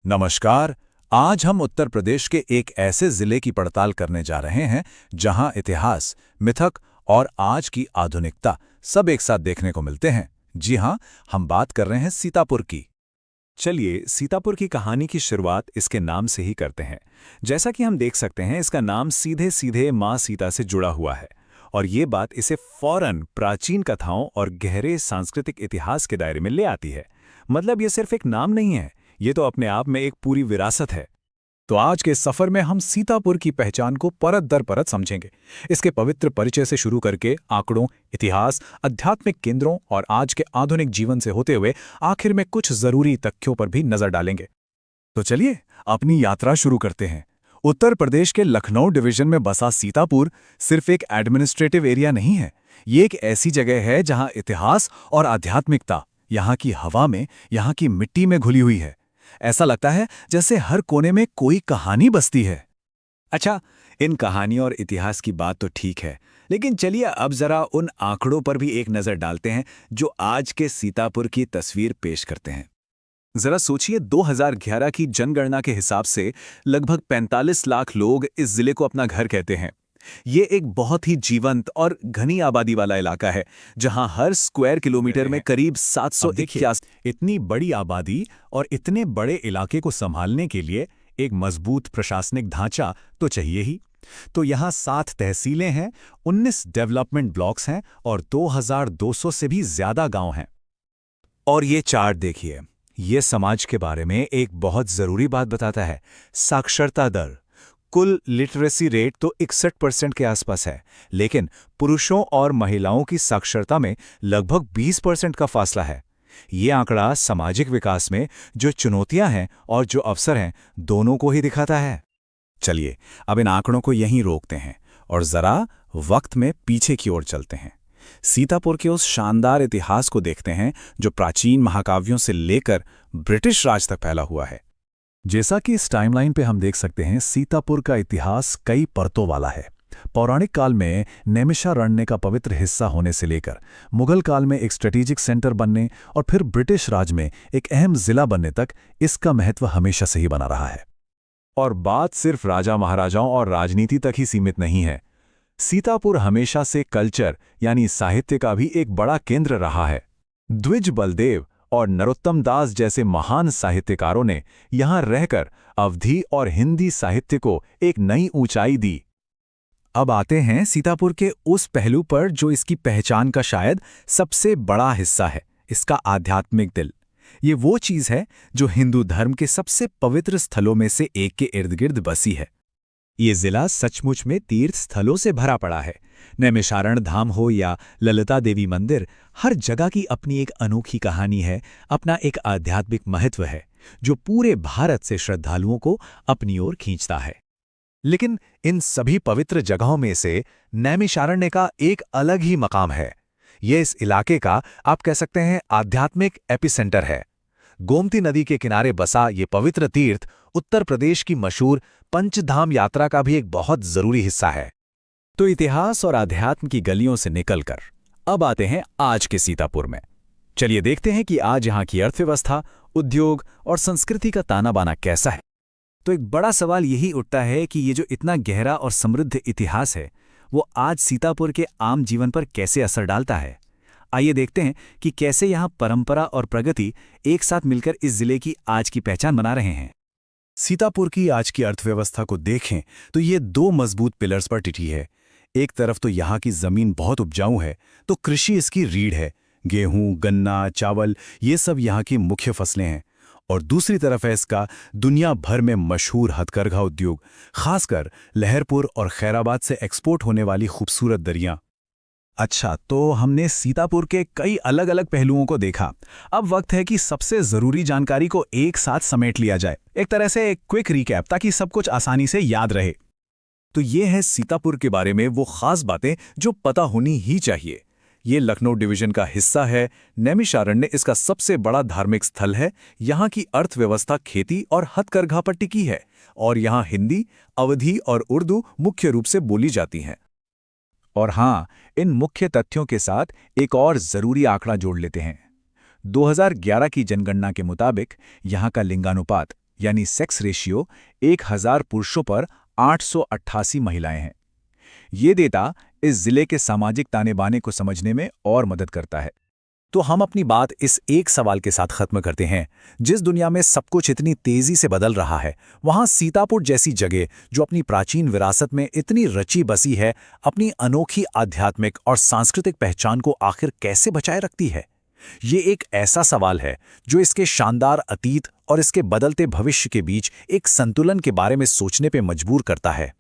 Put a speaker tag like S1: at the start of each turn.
S1: नमस्कार। आज हम उत्तर प्रदेश के एक ऐसे जिले की पड़ताल करने जा रहे हैं जहां इतिहास, मिथक और आज की आधुनिकता सब एक साथ देखने को मिलते हैं। जी हां, हम बात कर रहे हैं सीतापुर की।
S2: चलिए सीतापुर की कहानी की शुरुआत इसके नाम से ही करते हैं। जैसा कि हम देख सकते हैं, इसका नाम सीधे सीधे माँ सीता से जुड़ा हुआ है और ये बात इसे फौरन प्राचीन कथाओं और गहरे सांस्कृतिक इतिहास के दायरे में ले आती है। मतलब ये सिर्फ एक नाम नहीं है, ये तो अपने आप में एक पूरी विरासत है।
S1: तो आज के सफर में हम सीतापुर की पहचान को परत दर परत समझेंगे। इसके पवित्र परिचय से शुरू करके आंकड़ों, इतिहास, आध्यात्मिक केंद्रों और आज के आधुनिक जीवन से होते हुए आखिर में कुछ जरूरी तथ्यों पर भी नजर डालेंगे। तो चलिए अपनी यात्रा शुरू करते हैं। उत्तर प्रदेश के लखनऊ डिवीजन में बसा सीतापुर सिर्फ एक एडमिनिस्ट्रेटिव एरिया नहीं है। ये एक ऐसी जगह है जहां इतिहास और आध्यात्मिकता यहाँ की हवा में, यहाँ की मिट्टी में घुली हुई है। ऐसा लगता है जैसे हर कोने में कोई कहानी बसती है।
S2: अच्छा, इन कहानी और इतिहास की बात तो ठीक है, लेकिन चलिए अब जरा उन आंकड़ों पर भी एक नजर डालते हैं जो आज के सीतापुर की तस्वीर पेश करते हैं। जरा सोचिए, 2011 की जनगणना के हिसाब से लगभग 45 लाख लोग इस जिले को अपना घर कहते हैं। ये एक बहुत ही जीवंत और घनी आबादी वाला इलाका है, जहां हर स्क्वायर किलोमीटर में करीब 781।
S1: इतनी बड़ी आबादी और इतने बड़े इलाके को संभालने के लिए एक मजबूत प्रशासनिक ढांचा तो चाहिए ही। तो यहाँ 7 तहसीलें हैं, 19 डेवलपमेंट ब्लॉक्स हैं और 2200 से भी ज्यादा गांव हैं। और ये चार्ट देखिए, ये समाज के बारे में एक बहुत जरूरी बात बताता है। साक्षरता दर, कुल लिटरेसी रेट तो 61% के आसपास है, लेकिन पुरुषों और महिलाओं की साक्षरता में लगभग 20% का फासला है। ये आंकड़ा सामाजिक विकास में जो चुनौतियां हैं और जो अवसर हैं, दोनों को ही दिखाता है। चलिए अब इन आंकड़ों को यहीं रोकते हैं और जरा वक्त में पीछे की ओर चलते हैं। सीतापुर के उस शानदार इतिहास को देखते हैं जो प्राचीन महाकाव्यों से लेकर ब्रिटिश राज तक फैला हुआ है। जैसा कि इस टाइमलाइन पे हम देख सकते हैं, सीतापुर का इतिहास कई परतों वाला है। पौराणिक काल में नैमिषारण्य का पवित्र हिस्सा होने से लेकर मुगल काल में एक स्ट्रेटेजिक सेंटर बनने और फिर ब्रिटिश राज में एक अहम जिला बनने तक इसका महत्व हमेशा से ही बना रहा है। और बात सिर्फ राजा महाराजाओं और राजनीति तक ही सीमित नहीं है। सीतापुर हमेशा से कल्चर यानी साहित्य का भी एक बड़ा केंद्र रहा है। द्विज बलदेव और नरोत्तम दास जैसे महान साहित्यकारों ने यहां रहकर अवधी और हिंदी साहित्य को एक नई ऊंचाई दी। अब आते हैं सीतापुर के उस पहलू पर जो इसकी पहचान का शायद सबसे बड़ा हिस्सा है, इसका आध्यात्मिक दिल। ये वो चीज है जो हिंदू धर्म के सबसे पवित्र स्थलों में से एक के इर्द गिर्द बसी है। ये जिला सचमुच में तीर्थ स्थलों से भरा पड़ा है। नैमिषारण्य धाम हो या ललिता देवी मंदिर, हर जगह की अपनी एक अनोखी कहानी है, अपना एक आध्यात्मिक महत्व है जो पूरे भारत से श्रद्धालुओं को अपनी ओर खींचता है। लेकिन इन सभी पवित्र जगहों में से नैमिषारण्य का एक अलग ही मकाम है। ये इस इलाके का, आप कह सकते हैं, आध्यात्मिक एपिसेंटर है। गोमती नदी के किनारे बसा ये पवित्र तीर्थ उत्तर प्रदेश की मशहूर पंचधाम यात्रा का भी एक बहुत जरूरी हिस्सा है। तो इतिहास और आध्यात्म की गलियों से निकलकर अब आते हैं आज के सीतापुर में। चलिए देखते हैं कि आज यहाँ की अर्थव्यवस्था, उद्योग और संस्कृति का ताना बाना कैसा है। तो एक बड़ा सवाल यही उठता है कि ये जो इतना गहरा और समृद्ध इतिहास है, वो आज सीतापुर के आम जीवन पर कैसे असर डालता है। आइए देखते हैं कि कैसे यहाँ परंपरा और प्रगति एक साथ मिलकर इस जिले की आज की पहचान बना रहे हैं। सीतापुर की आज की अर्थव्यवस्था को देखें तो ये 2 मजबूत पिलर्स पर टिकी है। एक तरफ तो यहाँ की जमीन बहुत उपजाऊ है, तो कृषि इसकी रीढ़ है। गेहूं, गन्ना, चावल, ये सब यहाँ की मुख्य फसलें हैं। और दूसरी तरफ है इसका दुनिया भर में मशहूर हथकरघा उद्योग, खासकर लहरपुर और खैराबाद से एक्सपोर्ट होने वाली खूबसूरत दरियां। अच्छा, तो हमने सीतापुर के कई अलग अलग पहलुओं को देखा। अब वक्त है कि सबसे जरूरी जानकारी को एक साथ समेट लिया जाए, एक तरह से एक क्विक रिकैप, ताकि सब कुछ आसानी से याद रहे। तो ये है सीतापुर के बारे में वो खास बातें जो पता होनी ही चाहिए। ये लखनऊ डिवीजन का हिस्सा है। नैमिषारण्य इसका सबसे बड़ा धार्मिक स्थल है। यहाँ की अर्थव्यवस्था खेती और हथकरघा पर टिकी है और यहाँ हिंदी, अवधी और उर्दू मुख्य रूप से बोली जाती हैं। और हाँ, इन मुख्य तथ्यों के साथ एक और जरूरी आंकड़ा जोड़ लेते हैं। 2011 की जनगणना के मुताबिक यहाँ का लिंगानुपात यानी सेक्स रेशियो 1000 पुरुषों पर 888 महिलाएं हैं। ये डेटा इस जिले के सामाजिक ताने-बाने को समझने में और मदद करता है। तो हम अपनी बात इस एक सवाल के साथ खत्म करते हैं। जिस दुनिया में सब कुछ इतनी तेजी से बदल रहा है, वहां सीतापुर जैसी जगह जो अपनी प्राचीन विरासत में इतनी रची बसी है, अपनी अनोखी आध्यात्मिक और सांस्कृतिक पहचान को आखिर कैसे बचाए रखती है? ये एक ऐसा सवाल है जो इसके शानदार अतीत और इसके बदलते भविष्य के बीच एक संतुलन के बारे में सोचने पे मजबूर करता है।